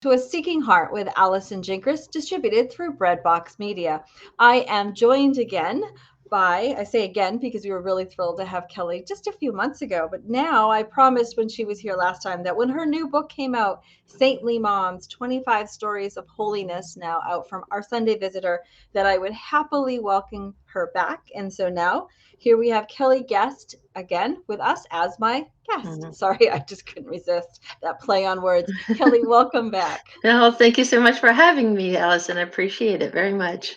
to A Seeking Heart with Allison Jinkris, distributed through Breadbox Media. I am joined again by, I say again because we were really thrilled to have Kelly just a few months ago, but now I promised when she was here last time that when her new book came out, Saintly Moms 25 Stories of Holiness, now out from Our Sunday Visitor, that I would happily welcome her back. And so now here we have Kelly Guest again with us as my guest. Mhm. Sorry, I just couldn't resist that play on words. Kelly, welcome back. No, thank you so much for having me, Allison. I appreciate it very much.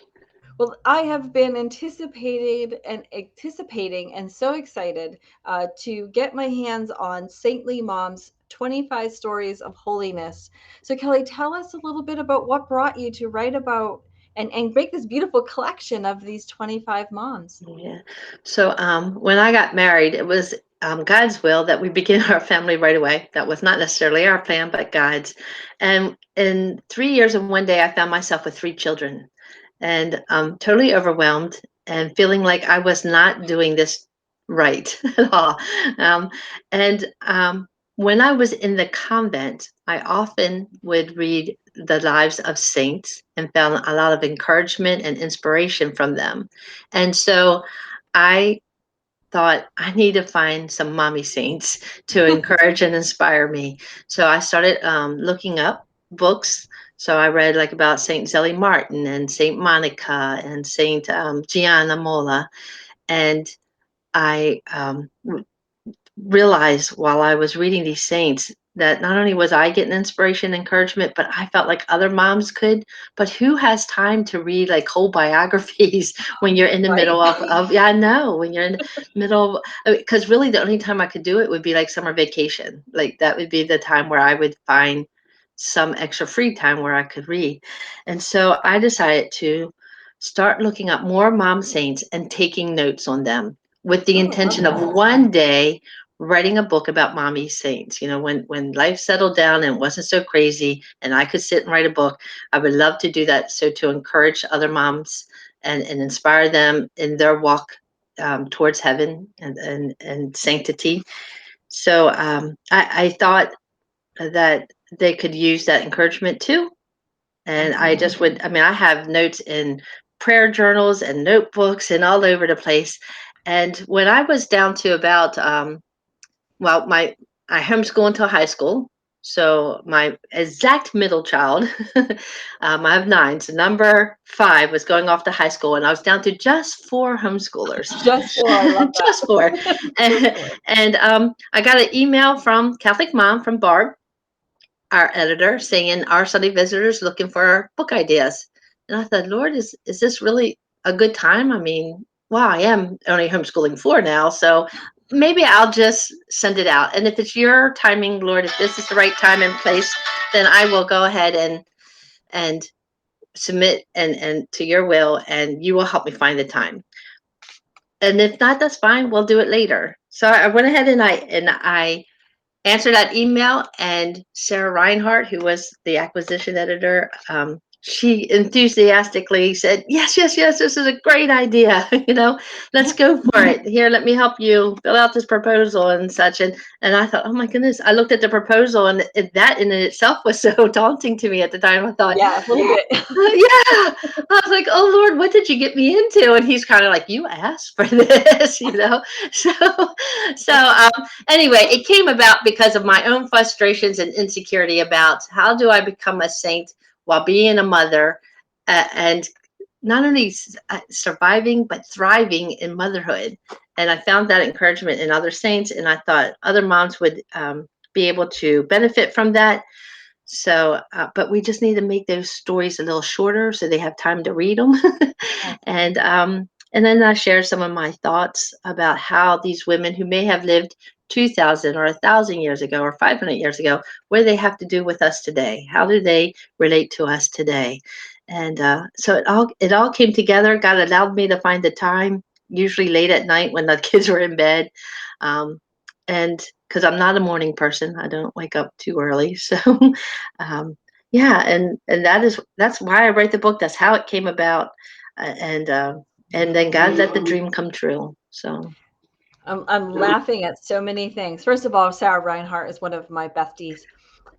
Well, I have been anticipating and so excited to get my hands on Saintly Mom's 25 Stories of Holiness. So, Kelly, tell us a little bit about what brought you to write about and make this beautiful collection of these 25 moms. Yeah. So, when I got married, it was God's will that we begin our family right away. That was not necessarily our plan, but God's. And in 3 years and one day, I found myself with three children, and totally overwhelmed and feeling like I was not doing this right at all. Um, and when I was in the convent, I often would read the lives of saints and found a lot of encouragement and inspiration from them. And so I thought I need to find some mommy saints to encourage and inspire me. So I started looking up books. So I read like about Saint Zelie Martin and Saint Monica and Saint Gianna Molla, and I realized while I was reading these saints that not only was I getting inspiration and encouragement, but I felt like other moms could. But who has time to read like whole biographies when you're in the Right? middle of yeah, I know, when you're in the middle, because really the only time I could do it would be like summer vacation. Like that would be the time where I would find some extra free time where I could read. And so I decided to start looking up more mom saints and taking notes on them with the Oh, I love intention of that. one day writing a book about mommy saints. When life settled down and wasn't so crazy and I could sit and write a book, I would love to do that. So to encourage other moms and inspire them in their walk towards heaven and sanctity. So I thought that they could use that encouragement too. And I just would, I mean, I have notes in prayer journals and notebooks and all over the place. And when I was down to about well, my I homeschool until high school. So my exact middle child, I have nine. So number five was going off to high school, and I was down to just four homeschoolers, Just four. I love just four. that. Just And, four. I got an email from Catholic Mom from Barb, our editor, saying our Sunday visitors looking for book ideas. And I thought, Lord, is this really a good time? I mean, wow, I am only homeschooling four now, so maybe I'll just send it out. And if it's your timing, Lord, if this is the right time and place, then I will go ahead and submit and to your will, and you will help me find the time. And if not, that's fine. We'll do it later. So I went ahead and I answered that email, and Sarah Reinhardt, who was the acquisition editor, she enthusiastically said, "Yes, yes, yes, this is a great idea. Let's go for it. Here, let me help you fill out this proposal and such." And I thought, oh my goodness, I looked at the proposal, and that in itself was so daunting to me at the time. I thought, Yeah, a little bit. yeah. I was like, oh Lord, what did you get me into? And he's kind of like, you asked for this. So, anyway, it came about because of my own frustrations and insecurity about how do I become a saint while being a mother, and not only surviving but thriving in motherhood. And I found that encouragement in other saints, and I thought other moms would be able to benefit from that. So, but we just need to make those stories a little shorter so they have time to read them. And then I share some of my thoughts about how these women who may have lived 2,000 or 1,000 years ago or 500 years ago, what do they have to do with us today? How do they relate to us today? And so it all came together. God allowed me to find the time, usually late at night when the kids were in bed. Um, and because I'm not a morning person, I don't wake up too early. So, um, yeah, and that's why I write the book. That's how it came about, and then God let the dream come true. So, I'm laughing at so many things. First of all, Sarah Reinhardt is one of my besties.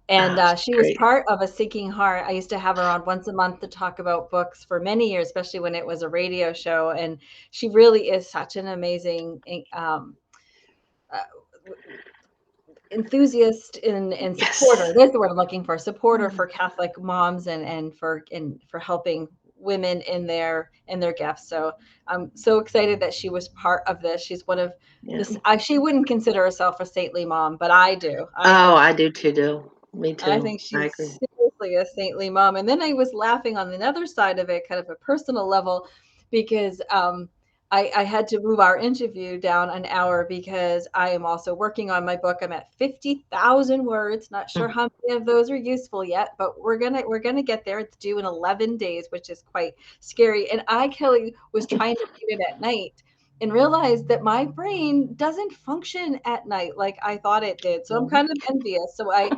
And she was Great. part of a Seeking Heart. I used to have her on once a month to talk about books for many years, especially when it was a radio show. And she really is such an amazing uh, enthusiast and supporter. Yes. There's the word I'm looking for. Supporter for Catholic moms and for helping women in their gifts. So I'm so excited that she was part of this. She's one of Yeah. this. She wouldn't consider herself a saintly mom, but I do. I Oh, think I do too, do. Me I too. think I she's agree. seriously a saintly mom. And then I was laughing on another side of it, kind of a personal level, because I had to move our interview down an hour because I am also working on my book. I'm at 50,000 words. Not sure how many of those are useful yet, but we're gonna get there. It's due in 11 days, which is quite scary. And Kelly, was trying to read it at night and realized that my brain doesn't function at night like I thought it did. So I'm Mm. kind of envious. So I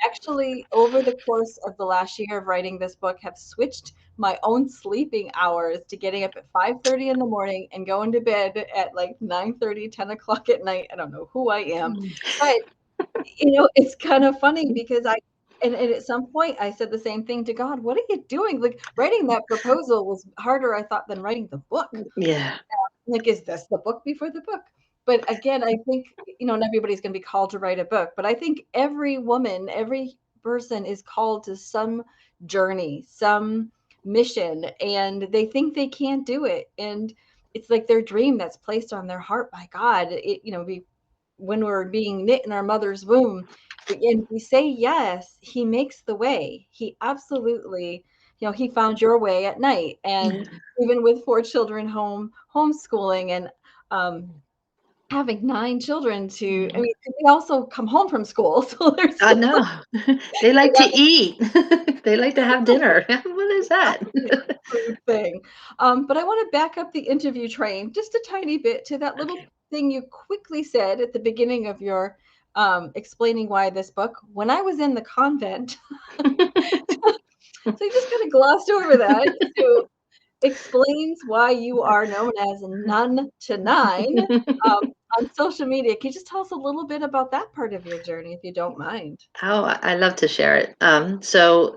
actually, over the course of the last year of writing this book, have switched my own sleeping hours to getting up at 5:30 in the morning and going to bed at like 9:30, 10 o'clock at night. I don't know who I am, but it's kind of funny because and at some point I said the same thing to God. What are you doing? Like, writing that proposal was harder, I thought, than writing the book. Yeah. Like, is this the book before the book? But again, I think, not everybody's going to be called to write a book, but I think every woman, every person is called to some journey, some mission, and they think they can't do it. And it's like their dream that's placed on their heart by God. When we're being knit in our mother's womb, and we say yes, he makes the way. He absolutely, he found your way at night. And even with 4 children homeschooling, and um, having 9 children to, I Mhm. mean, they also come home from school. So there's I know. They like to that eat. They like to have dinner. What is that? food thing. But I want to back up the interview train just a tiny bit to that little Okay. thing you quickly said at the beginning of your explaining why this book. When I was in the convent, so you just kind of glossed over that. So explains why you are known as Nun to Nine on social media. Can you just tell us a little bit about that part of your journey, if you don't mind? Oh, I love to share it. So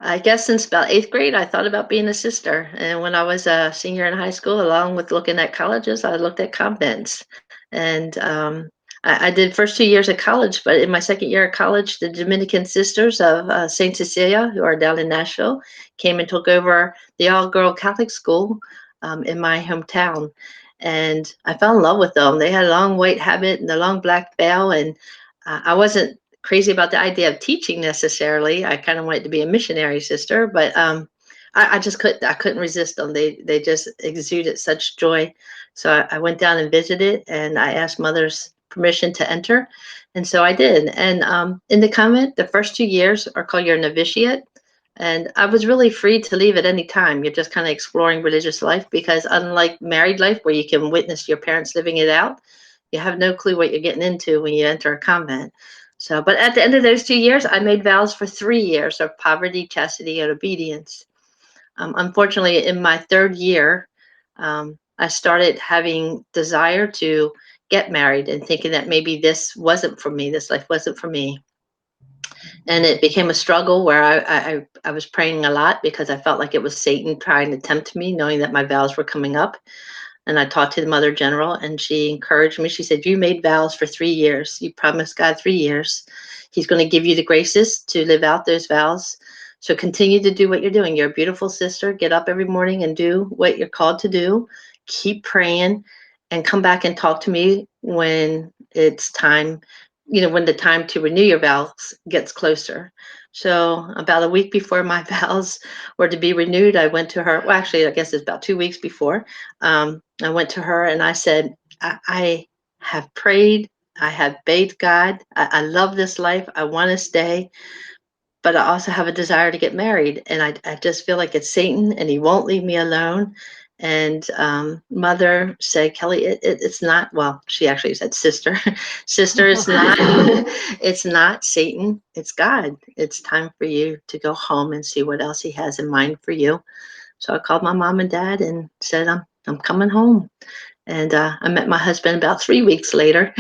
I guess since about eighth grade, I thought about being a sister. And when I was a senior in high school, along with looking at colleges, I looked at convents. And I did first 2 years of college, but in my second year of college, the Dominican Sisters of Saint Cecilia, who are down in Nashville, came and took over the all-girl Catholic school in my hometown. And I fell in love with them. They had a long white habit and a long black veil, and I wasn't crazy about the idea of teaching necessarily. I kind of wanted to be a missionary sister, but I just couldn't. I couldn't resist them. They just exuded such joy. So I went down and visited, and I asked mother's permission to enter, and so I did. And in the convent, the first 2 years are called your novitiate. And I was really free to leave at any time. You're just kind of exploring religious life because, unlike married life, where you can witness your parents living it out, you have no clue what you're getting into when you enter a convent. So, but at the end of those 2 years, I made vows for 3 years of poverty, chastity, and obedience. Unfortunately, in my third year, I started having desire to get married and thinking that maybe this wasn't for me, this life wasn't for me. And it became a struggle where I was praying a lot because I felt like it was Satan trying to tempt me, knowing that my vows were coming up. And I talked to the Mother General, and she encouraged me. She said, "You made vows for 3 years. You promised God 3 years. He's going to give you the graces to live out those vows. So continue to do what you're doing. You're a beautiful sister. Get up every morning and do what you're called to do. Keep praying and come back and talk to me when it's time, when the time to renew your vows gets closer." So about a week before my vows were to be renewed, I went to her. Well, actually, I guess it's about 2 weeks before. I went to her and I said, I have prayed. I have begged God. I love this life. I want to stay, but I also have a desire to get married. And I just feel like it's Satan and he won't leave me alone. And mother said, "Kelly, it's not," well, she actually said, "Sister, sister, it's not, it's not Satan. It's God. It's time for you to go home and see what else he has in mind for you." So I called my mom and dad and said, I'm coming home. And I met my husband about 3 weeks later,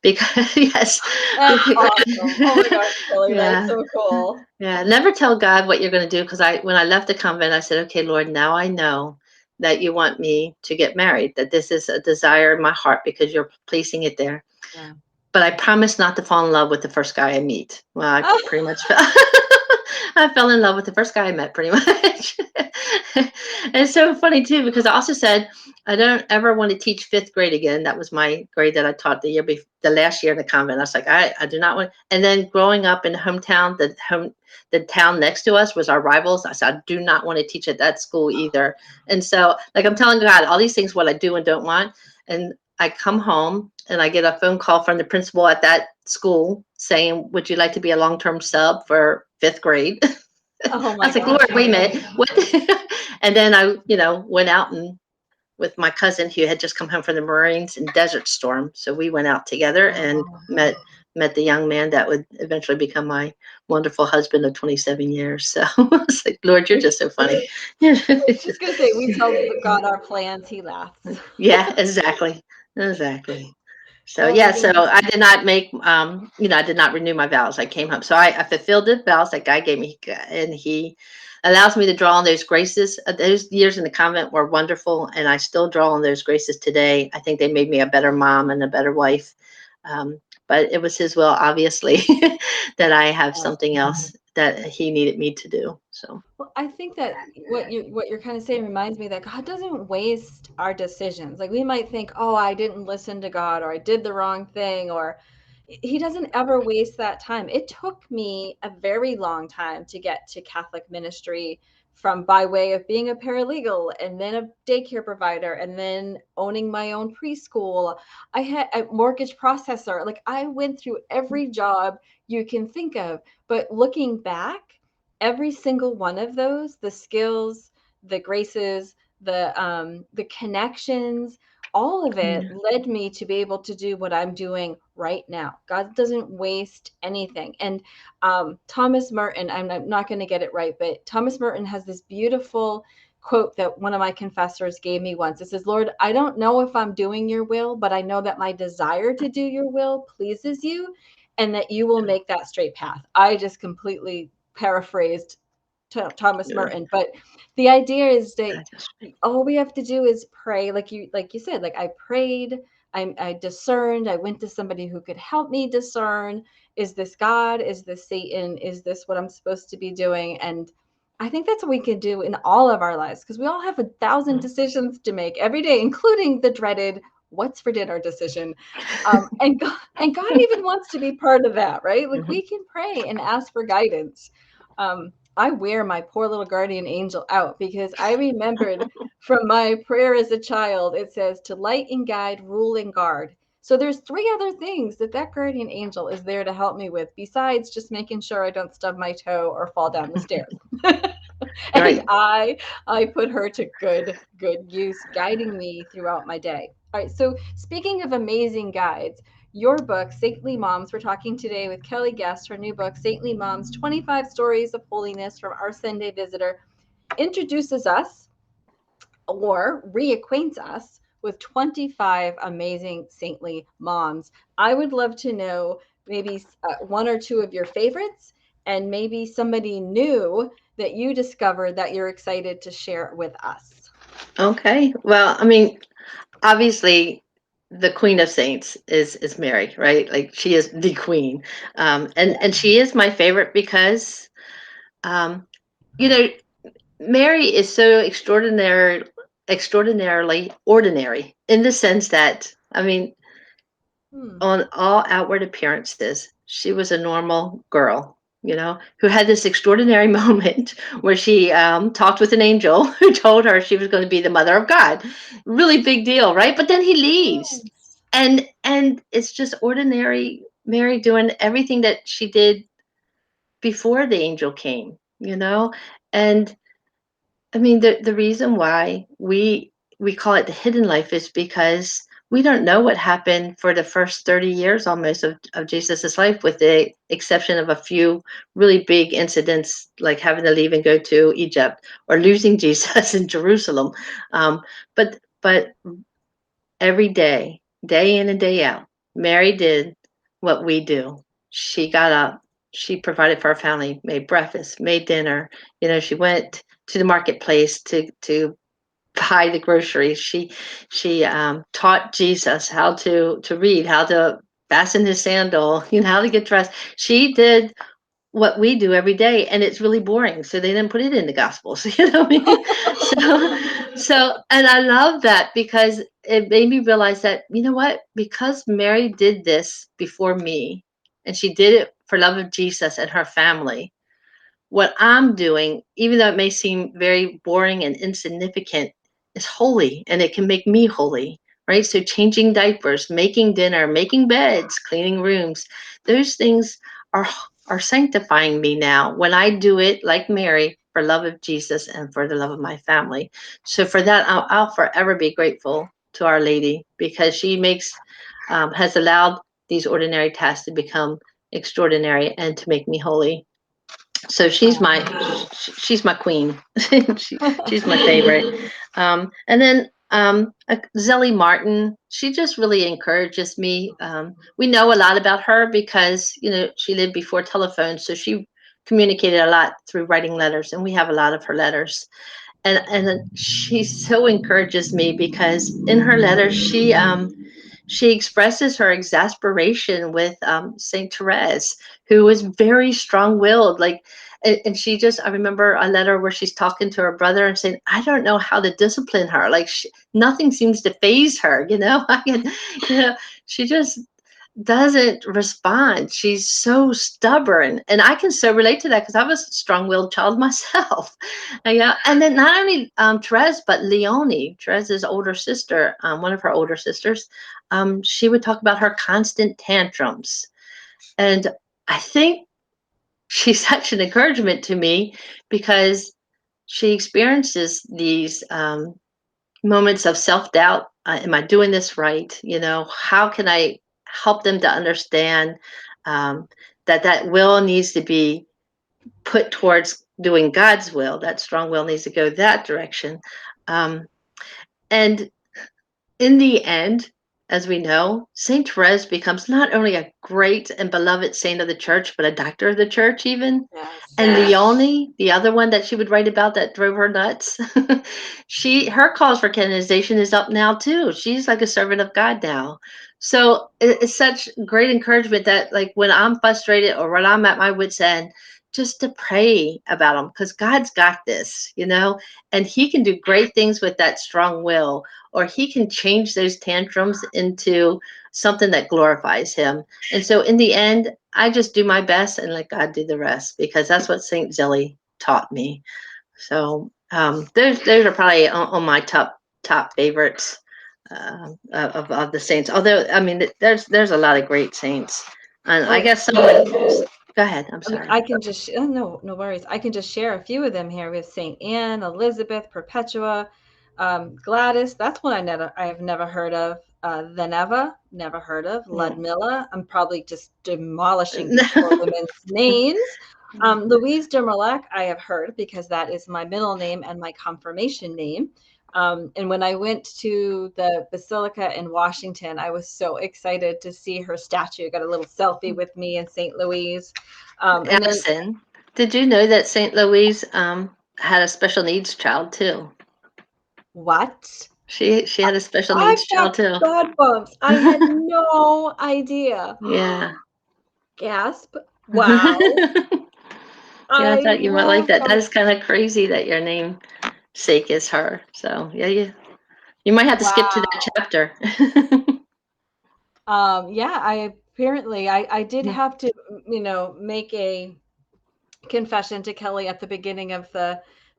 because yes, That's awesome. Oh my gosh, Kelly, that's yeah, so cool. yeah. Never tell God what you're going to do, because when I left the convent, I said, okay, Lord, now I know that you want me to get married, that this is a desire in my heart because you're placing it there. Yeah. But I promise not to fall in love with the first guy I meet. Well, I pretty much fell. I fell in love with the first guy I met, pretty much. And it's so funny too, because I also said I don't ever want to teach fifth grade again. That was my grade that I taught the last year in the convent. I was like, I do not want. And then growing up in the hometown, the town next to us was our rivals. I said, I do not want to teach at that school either. And so, like, I'm telling God all these things, what I do and don't want. And I come home and I get a phone call from the principal at that school saying, would you like to be a long-term sub for fifth grade? Oh I my was like, Lord, gosh. wait a minute. What? And then I, went out and with my cousin who had just come home from the Marines in Desert Storm. So we went out together and Oh. met the young man that would eventually become my wonderful husband of 27 years. So I was like, Lord, you're just so funny. I was just gonna say, we tell God our plans, he laughs. Yeah, exactly. Exactly. So Oh my yeah, so goodness. I did not make, I did not renew my vows. I came home. So I fulfilled the vows that God gave me, and he allows me to draw on those graces. Those years in the convent were wonderful, and I still draw on those graces today. I think they made me a better mom and a better wife. Um, but it was his will, obviously, that I have something else that he needed me to do. So Well, I think that what you're kind of saying reminds me that God doesn't waste our decisions. Like we might think, "Oh, I didn't listen to God or I did the wrong thing," or he doesn't ever waste that time. It took me a very long time to get to Catholic ministry from by way of being a paralegal and then a daycare provider and then owning my own preschool. I had a mortgage processor. Like I went through every job you can think of. But looking back, every single one of those, the skills, the graces, the connections, all of it yeah, led me to be able to do what I'm doing right now. God doesn't waste anything. And Thomas Merton, I'm not going to get it right, but Thomas Merton has this beautiful quote that one of my confessors gave me once. It says, Lord, I don't know if I'm doing your will, but I know that my desire to do your will pleases you and that you will make that straight path. I just completely paraphrased Thomas yeah, Merton, but the idea is that I just, all we have to do is pray, like you said. Like I prayed, I discerned. I went to somebody who could help me discern: is this God? Is this Satan? Is this what I'm supposed to be doing? And I think that's what we can do in all of our lives because we all have 1,000 decisions to make every day, including the dreaded "what's for dinner" decision. And God even wants to be part of that, right? Like mhm. we can pray and ask for guidance. I wear my poor little guardian angel out because I remembered from my prayer as a child, it says to light and guide, rule and guard. So there's three other things that guardian angel is there to help me with besides just making sure I don't stub my toe or fall down the stairs. And Right. I put her to good use guiding me throughout my day. All right, so speaking of amazing guides, your book, Saintly Moms. We're talking today with Kelly Guest. Her new book, Saintly Moms 25 Stories of Holiness from Our Sunday Visitor, introduces us or reacquaints us with 25 amazing saintly moms. I would love to know maybe one or two of your favorites and maybe somebody new that you discovered that you're excited to share with us. Okay. Well, I mean, obviously the queen of saints is Mary, right? Like she is the queen. And Yeah. she is my favorite because um you know Mary is so extraordinarily ordinary in the sense that, I mean, Hmm. on all outward appearances, she was a normal girl, who had this extraordinary moment where she talked with an angel who told her she was going to be the mother of God. Really big deal, right? But then he leaves, Yes. and it's just ordinary Mary doing everything that she did before the angel came. And I mean, the reason why we call it the hidden life is because we don't know what happened for the first 30 years almost of Jesus's life, with the exception of a few really big incidents, like having to leave and go to Egypt, or losing Jesus in Jerusalem. But every day, day in and day out, Mary did what we do. She got up, she provided for her family, made breakfast, made dinner. She went to the marketplace to buy the groceries. She taught Jesus how to read, how to fasten his sandal, how to get dressed. She did what we do every day, and it's really boring, so they didn't put it in the gospels. What I mean? And I love that, because it made me realize that, what, because Mary did this before me, and she did it for love of Jesus and her family, what I'm doing, even though it may seem very boring and insignificant, is holy, and it can make me holy, right? So changing diapers, making dinner, making beds, cleaning rooms, those things are are sanctifying me now when I do it like Mary, for love of Jesus and for the love of my family. So for that, I'll forever be grateful to Our Lady, because she has allowed these ordinary tasks to become extraordinary and to make me holy. So she's my queen. She's my favorite. And then Zelie Martin, she just really encourages me. We know a lot about her because she lived before telephone, so she communicated a lot through writing letters, and we have a lot of her letters. And she so encourages me, because in her letters she expresses her exasperation with Saint Therese, who was very strong-willed. Like, and I remember a letter where she's talking to her brother and saying, "I don't know how to discipline her. Like, nothing seems to phase her. I can, you know, she just doesn't respond. She's so stubborn." And I can so relate to that, because I was a strong-willed child myself. And then not only Therese, but Leonie, Therese's older sister, one of her older sisters, she would talk about her constant tantrums. And I think she's such an encouragement to me, because she experiences these moments of self doubt. Am I doing this right? How can I help them to understand that will needs to be put towards doing God's will? That strong will needs to go that direction. Um, and in the end, as we know, Saint Therese becomes not only a great and beloved saint of the church, but a doctor of the church, even. Yes. And Leonie, the other one that she would write about that drove her nuts, her cause for canonization is up now too. She's like a servant of God now. So it's such great encouragement that, like, when I'm frustrated or when I'm at my wits' end, just to pray about them, because God's got this, and He can do great things with that strong will, or He can change those tantrums into something that glorifies Him. And so in the end, I just do my best and let God do the rest, because that's what Saint Zelie taught me. So those are probably on my top favorites of the saints. Although, I mean, there's a lot of great saints, and I Oh, guess someone. Go ahead. I'm I mean, sorry. I can just oh, no worries. I can just share a few of them here. We have Saint Anne, Elizabeth, Perpetua, Gladys. That's one I have never heard of. Veneva, never heard of. Mm. Ludmilla. I'm probably just demolishing these poor women's names. Louise de Merlac, I have heard, because that is my middle name and my confirmation name. And when I went to the Basilica in Washington, I was so excited to see her statue. Got a little selfie with me and St. Louise. And then Allison, did you know that Saint Louise had a special needs child too? what? She I- had a special I've needs got child too. God bumps. I had no idea. Yeah. Gasp. Wow. Yeah, I I thought you might like love that. That them. is kind of crazy that your name sake is her. So yeah, you might have to skip to that Wow. chapter. Yeah, I did have to, make a confession to Kelly at the beginning of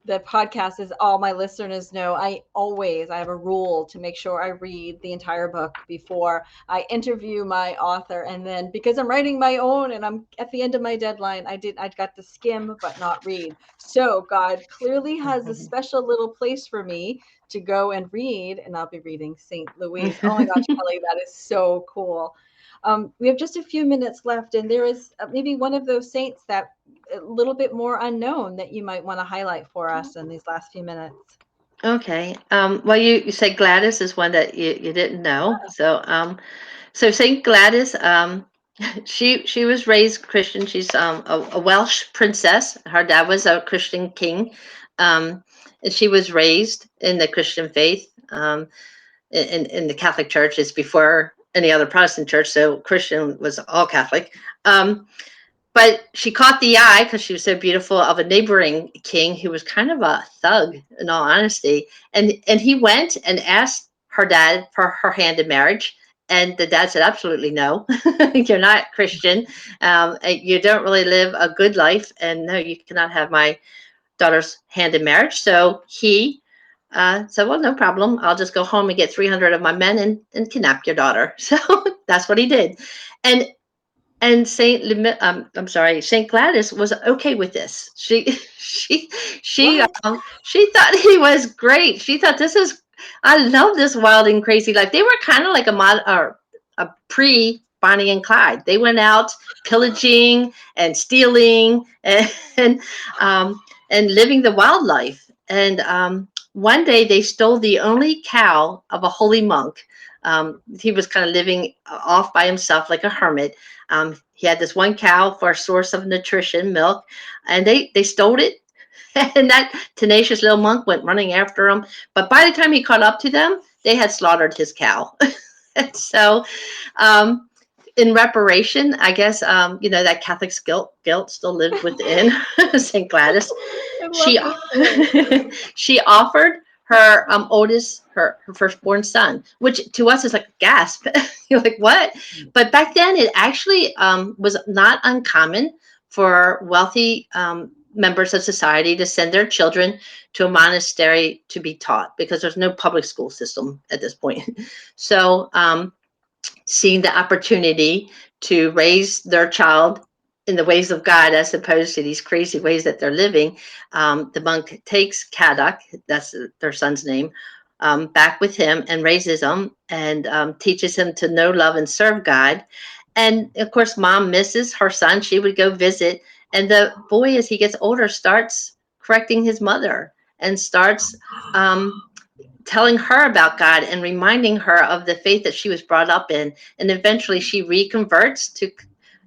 the podcast, as all my listeners know, I have a rule to make sure I read the entire book before I interview my author. And then because I'm writing my own and I'm at the end of my deadline, I got to skim but not read. So God clearly has a special little place for me to go and read, and I'll be reading St. Louise. Oh my gosh, Kelly, that is so cool. We have just a few minutes left, and there is maybe one of those saints that a little bit more unknown that you might want to highlight for us in these last few minutes. Okay. Well, you said Gladys is one that you didn't know. So Saint Gladys, she was raised Christian. She's a Welsh princess. Her dad was a Christian king, and she was raised in the Christian faith. In the Catholic Church. It's before any other Protestant church, so Christian was all Catholic. But she caught the eye because she was so beautiful of a neighboring king who was kind of a thug, in all honesty. And he went and asked her dad for her hand in marriage. And the dad said, absolutely no. You're not Christian. You don't really live a good life. And no, you cannot have my daughter's hand in marriage. So he said, well, no problem. I'll just go home and get 300 of my men and kidnap your daughter. So that's what he did. And Saint Gladys was okay with this. She she What? she thought he was great. She thought I love this wild and crazy life. They were kind of like a pre Bonnie and Clyde. They went out pillaging and stealing and um, and living the wildlife. And one day they stole the only cow of a holy monk. He was kind of living off by himself like a hermit. He had this one cow for a source of nutrition, milk, and they stole it. And that tenacious little monk went running after him. But by the time he caught up to them, they had slaughtered his cow. And so, um, in reparation, I guess that Catholic guilt still lived within Saint Gladys. I She love this story. she offered her her firstborn son, which to us is like a gasp. You're like, what? But back then, it actually was not uncommon for wealthy members of society to send their children to a monastery to be taught because there's no public school system at this point. So, seeing the opportunity to raise their child in the ways of God as opposed to these crazy ways that they're living, the monk takes Kadok, that's their son's name, back with him and raises him and teaches him to know, love, and serve God. And of course, mom misses her son. She would go visit. And the boy, as he gets older, starts correcting his mother and starts telling her about God and reminding her of the faith that she was brought up in. And eventually she reconverts to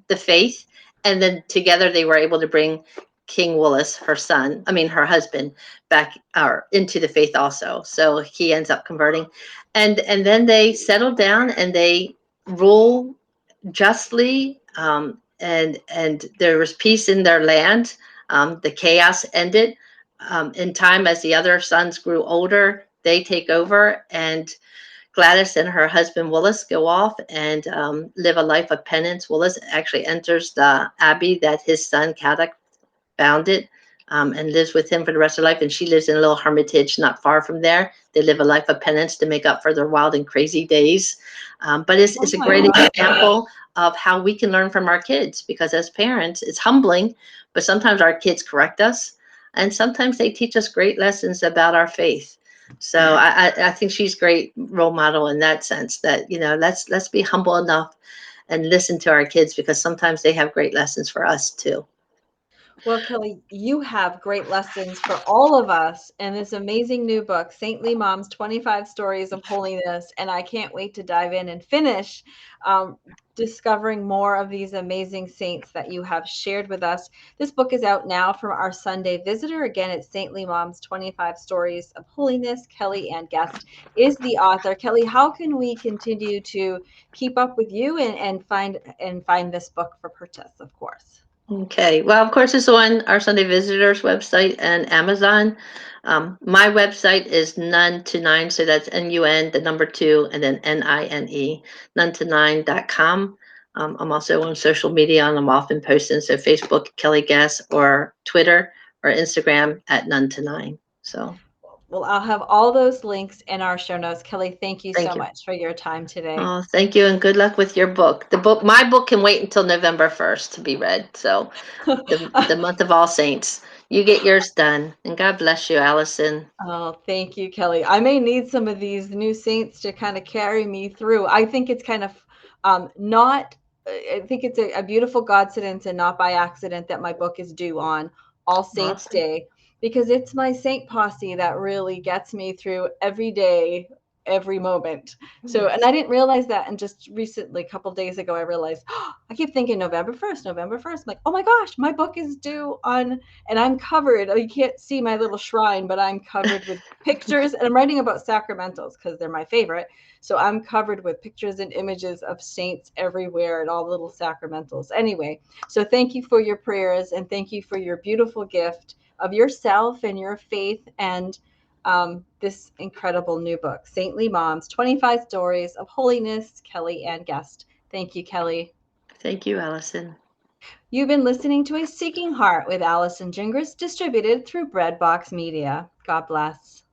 the faith. And then together they were able to bring King Willis, her husband, back or into the faith also. So he ends up converting. And then they settle down and they rule justly. And there was peace in their land. The chaos ended. In time, as the other sons grew older, they take over, and Gladys and her husband Willis go off and live a life of penance. Willis actually enters the abbey that his son Caddock founded, and lives with him for the rest of life. And she lives in a little hermitage not far from there. They live a life of penance to make up for their wild and crazy days. But Oh it's a my great God. example of how we can learn from our kids, because as parents, it's humbling, but sometimes our kids correct us, and sometimes they teach us great lessons about our faith. So I think she's a great role model in that sense, that let's be humble enough and listen to our kids, because sometimes they have great lessons for us too. Well, Kelly, you have great lessons for all of us in this amazing new book, Saintly Mom's 25 Stories of Holiness. And I can't wait to dive in and finish um, discovering more of these amazing saints that you have shared with us. This book is out now from our Sunday visitor. Again, it's Saintly Mom's 25 Stories of Holiness. Kelly Ann Guest is the author. Kelly, how can we continue to keep up with you and find this book for purchase, of course? Okay. Well, of course, it's on our Sunday Visitors website and Amazon. My website is none to nine, so that's NUN, the number two, and then NINE, none9.com. I'm also on social media, and I'm often posting, so Facebook, Kelly Guess, or Twitter, or Instagram at none to nine. So Well, I'll have all those links in our show notes. Kelly, thank you so thank you. much for your time today. Oh, thank you, and good luck with your book. My book can wait until November 1st to be read. So the month of All Saints. You get yours done, and God bless you, Allison. Oh, thank you, Kelly. I may need some of these new saints to kind of carry me through. I think it's kind of not, I think it's a beautiful coincidence and not by accident that my book is due on All Saints Awesome. Day, because it's my saint posse that really gets me through every day, every moment. So, and I didn't realize that. And just recently, a couple days ago, I realized, oh, I keep thinking November 1st, November 1st. I'm like, oh my gosh, my book is due on, and I'm covered. Oh, you can't see my little shrine, but I'm covered with pictures. And I'm writing about sacramentals because they're my favorite. So I'm covered with pictures and images of saints everywhere and all the little sacramentals. Anyway, so thank you for your prayers and thank you for your beautiful gift of yourself and your faith and this incredible new book, Saintly Moms 25 Stories of Holiness, Kelly and Guest. Thank you, Kelly. Thank you, Allison. You've been listening to A Seeking Heart with Allison Gingras, distributed through Breadbox Media. God bless.